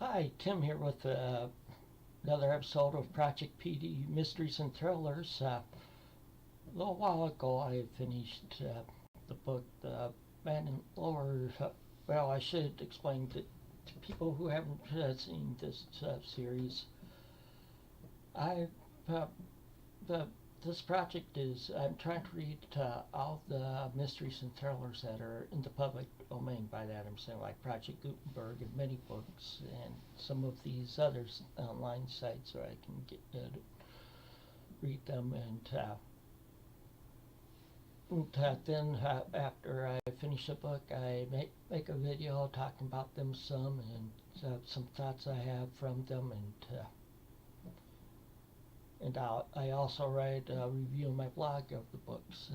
Hi, Tim here with another episode of Project PD Mysteries and Thrillers. A little while ago, I finished the book, The Man in Lower. Well, I should explain to people who haven't seen this series. I the this project is I'm trying to read all the mysteries and thrillers that are in the public domain. By that I'm saying like Project Gutenberg and many books and some of these others online sites where I can get read them then after I finish a book I make a video talking about them some and some thoughts I have from them and I also write a review on my blog of the books.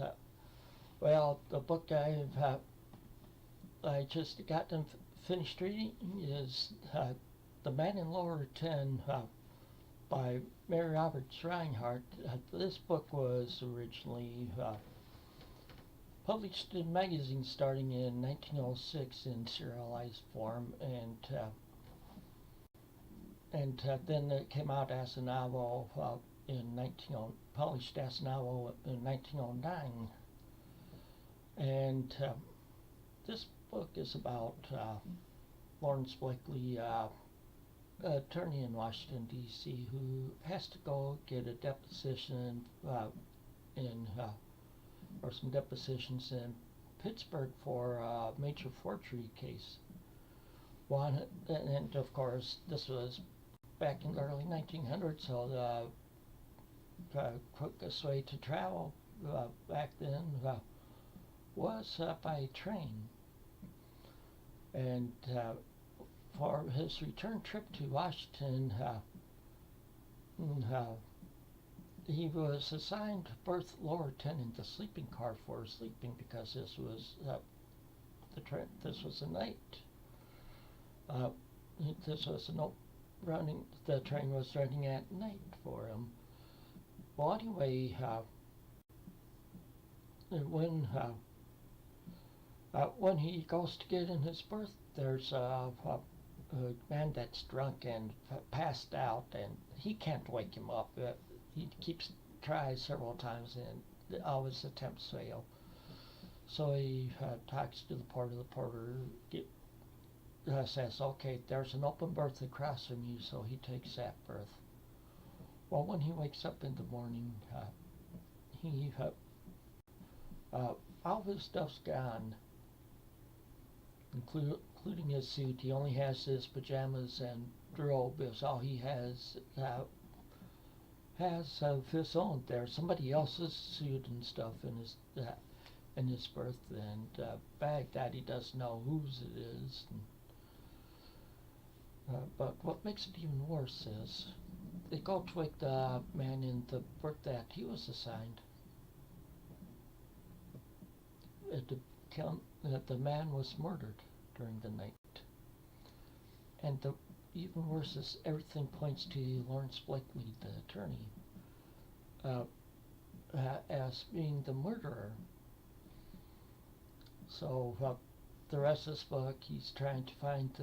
Well, the book I just got done finished reading is The Man in Lower 10 by Mary Roberts Reinhardt. This book was originally published in magazines starting in 1906 in serialized form, and then it came out as a novel published as a novel in 1909. And this book is about Lawrence Blakely, attorney in Washington, D.C., who has to go get a deposition or some depositions in Pittsburgh for a major forgery case. And of course, this was back in the early 1900s, so the quickest way to travel back then was by train. And for his return trip to Washington, he was assigned berth lower 10 in the sleeping car for sleeping because this was a night. This was the train was running at night for him. Well, anyway, when he goes to get in his berth, there's a man that's drunk and passed out, and he can't wake him up. He tries several times, and all his attempts fail. So he talks to the porter. The porter says, "Okay, there's an open berth across from you," so he takes that berth. Well, when he wakes up in the morning, all of his stuff's gone, including his suit. He only has his pajamas and robe. Is all he has of his own there. Somebody else's suit and stuff in his berth and bag that he doesn't know whose it is. But what makes it even worse is they go to wake the man in the berth that he was assigned. That the man was murdered during the night. And even worse is everything points to Lawrence Blakely, the attorney, as being the murderer. So the rest of this book, he's trying to find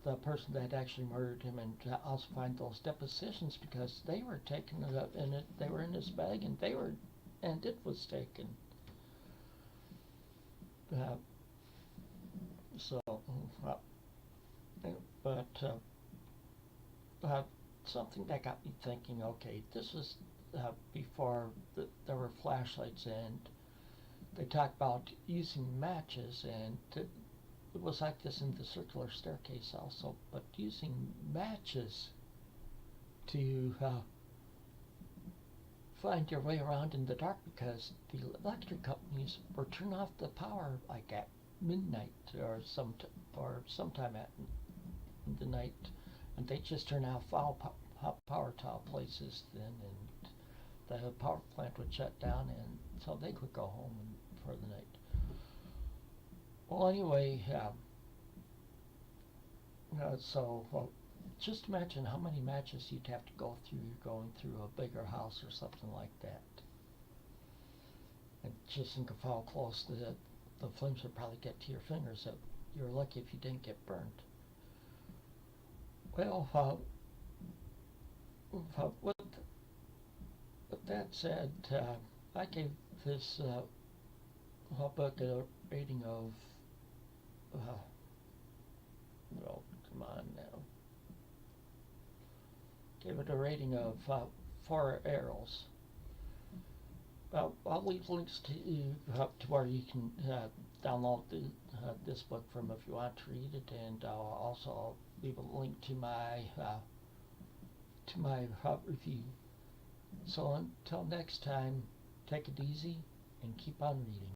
the person that actually murdered him, and also find those depositions because they were taken they were in his bag, and it was taken. But something that got me thinking, okay, this was before there were flashlights, and they talked about using matches, and it was like this in the circular staircase also, but using matches to find your way around in the dark because the electric companies were turning off the power like at midnight or sometime in the night, and they just turn off all power to all places then, and the power plant would shut down, and so they could go home for the night. Well, anyway, just imagine how many matches you'd have to go through going through a bigger house or something like that. And just think of how close the flames would probably get to your fingers. You're lucky if you didn't get burned. Well, with that said, I gave this book a rating of, well, come on now, gave it a rating of 4 arrows. I'll leave links to where you can download this book from if you want to read it, and I'll also leave a link to my review. So until next time, take it easy and keep on reading.